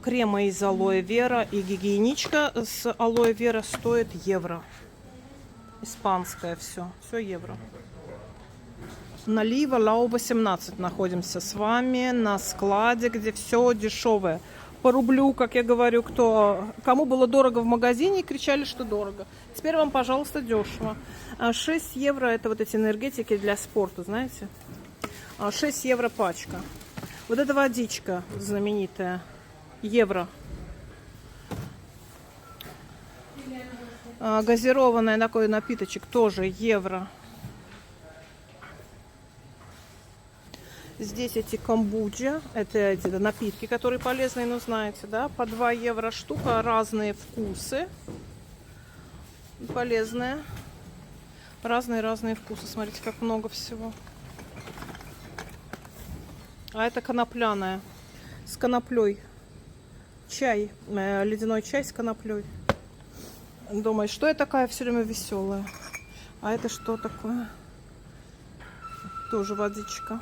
Крема из алоэ вера и гигиеничка с алоэ вера стоит евро. Испанское все евро. На Лива Лау 18 находимся с вами на складе, где все дешевое. По рублю, как я говорю, кому было дорого в магазине, кричали, что дорого. Теперь вам, пожалуйста, дешево. 6 евро это вот эти энергетики для спорта, знаете. 6 евро пачка. Вот эта водичка знаменитая. Евро. Газированный такой напиточек тоже евро. Здесь эти камбуджа, это эти напитки, которые полезные, ну знаете, да, по 2 евро штука, разные вкусы, полезные, разные вкусы, смотрите, как много всего. А это конопляная, с коноплей, чай, ледяной чай с коноплей. Думаю, что я такая все время веселая, а это что такое? Тоже водичка.